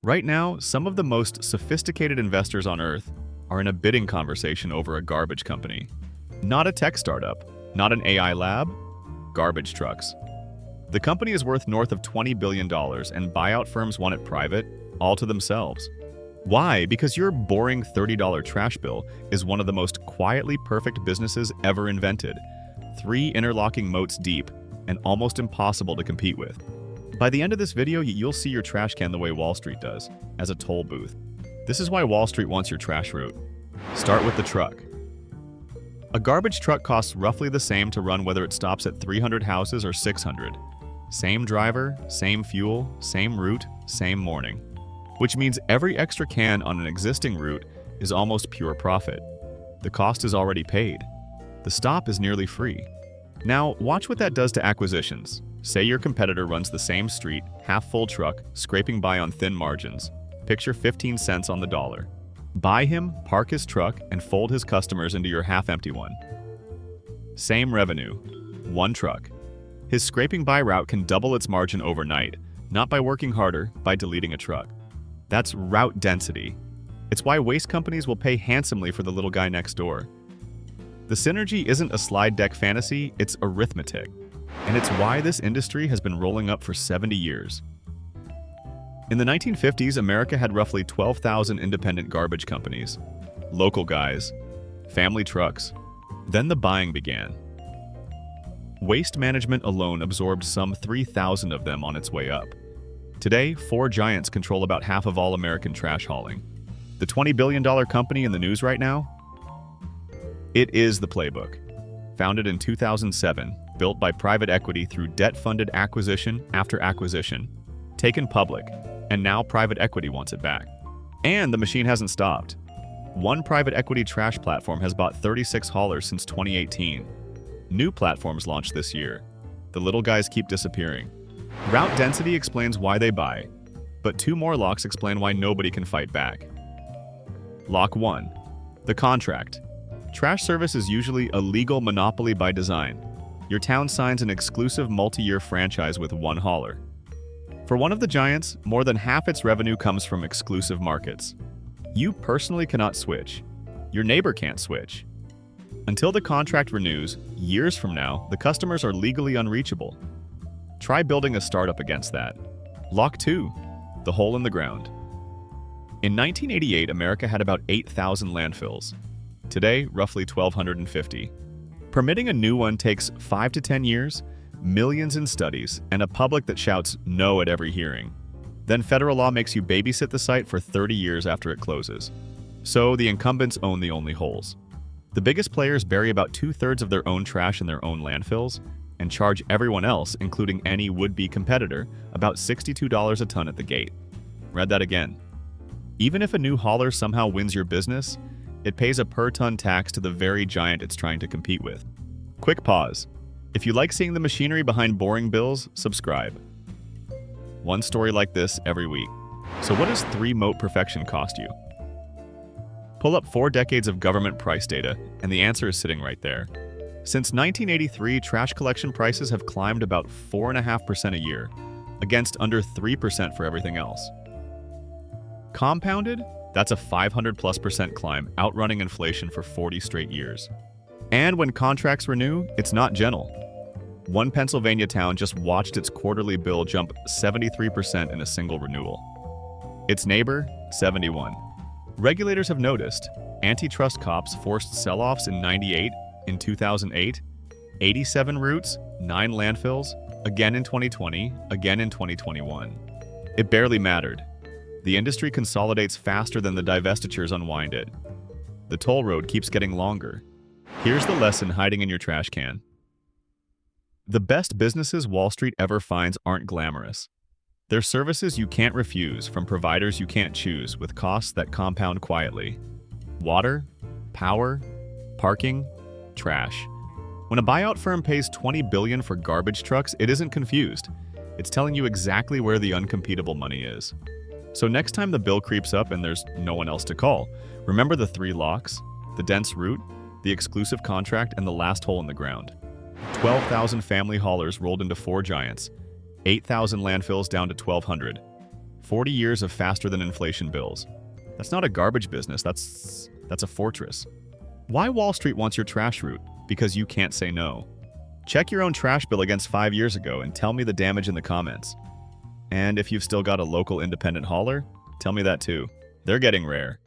Right now, some of the most sophisticated investors on Earth are in a bidding conversation over a garbage company. Not a tech startup, not an AI lab, garbage trucks. The company is worth north of $20 billion, and buyout firms want it private, all to themselves. Why? Because your boring $30 trash bill is one of the most quietly perfect businesses ever invented. 3 interlocking moats deep, and almost impossible to compete with. By the end of this video, you'll see your trash can the way Wall Street does, as a toll booth. This is why Wall Street wants your trash route. Start with the truck. A garbage truck costs roughly the same to run whether it stops at 300 houses or 600. Same driver, same fuel, same route, same morning. Which means every extra can on an existing route is almost pure profit. The cost is already paid. The stop is nearly free. Now, watch what that does to acquisitions. Say your competitor runs the same street, half-full truck, scraping by on thin margins. Picture 15 cents on the dollar. Buy him, park his truck, and fold his customers into your half-empty one. Same revenue. 1 truck. His scraping by route can double its margin overnight, not by working harder, by deleting a truck. That's route density. It's why waste companies will pay handsomely for the little guy next door. The synergy isn't a slide deck fantasy, it's arithmetic. And it's why this industry has been rolling up for 70 years. In the 1950s, America had roughly 12,000 independent garbage companies. Local guys. Family trucks. Then the buying began. Waste management alone absorbed some 3,000 of them on its way up. Today, 4 giants control about half of all American trash hauling. The $20 billion company in the news right now? It is the Playbook. Founded in 2007, built by private equity through debt-funded acquisition after acquisition, taken public, and now private equity wants it back. And the machine hasn't stopped. One private equity trash platform has bought 36 haulers since 2018. New platforms launched this year. The little guys keep disappearing. Route density explains why they buy, but 2 more locks explain why nobody can fight back. Lock 1. The contract. Trash service is usually a legal monopoly by design. Your town signs an exclusive multi-year franchise with 1 hauler. For one of the giants, more than half its revenue comes from exclusive markets. You personally cannot switch. Your neighbor can't switch. Until the contract renews, years from now, the customers are legally unreachable. Try building a startup against that. Lock 2. The hole in the ground. In 1988, America had about 8,000 landfills. Today, roughly 1,250. Permitting a new one takes 5 to 10 years, millions in studies, and a public that shouts no at every hearing. Then federal law makes you babysit the site for 30 years after it closes. So the incumbents own the only holes. The biggest players bury about 2/3 of their own trash in their own landfills and charge everyone else, including any would-be competitor, about $62 a ton at the gate. Read that again. Even if a new hauler somehow wins your business, it pays a per-ton tax to the very giant it's trying to compete with. Quick pause. If you like seeing the machinery behind boring bills, subscribe. One story like this every week. So what does 3 moat perfection cost you? Pull up 4 decades of government price data, and the answer is sitting right there. Since 1983, trash collection prices have climbed about 4.5% a year, against under 3% for everything else. Compounded? That's a 500+% climb, outrunning inflation for 40 straight years. And when contracts renew, it's not gentle. One Pennsylvania town just watched its quarterly bill jump 73% in a single renewal. Its neighbor, 71. Regulators have noticed. Antitrust cops forced sell-offs in 98, in 2008, 87 routes, 9 landfills, again in 2020, again in 2021. It barely mattered. The industry consolidates faster than the divestitures unwind it. The toll road keeps getting longer. Here's the lesson hiding in your trash can. The best businesses Wall Street ever finds aren't glamorous. They're services you can't refuse from providers you can't choose with costs that compound quietly. Water, power, parking, trash. When a buyout firm pays $20 billion for garbage trucks, it isn't confused. It's telling you exactly where the uncompetable money is. So next time the bill creeps up and there's no one else to call, remember the 3 locks, the dense route, the exclusive contract, and the last hole in the ground. 12,000 family haulers rolled into 4 giants, 8,000 landfills down to 1,200. 40 years of faster than inflation bills. That's not a garbage business, that's a fortress. Why Wall Street wants your trash route? Because you can't say no. Check your own trash bill against 5 years ago and tell me the damage in the comments. And if you've still got a local independent hauler, tell me that too. They're getting rare.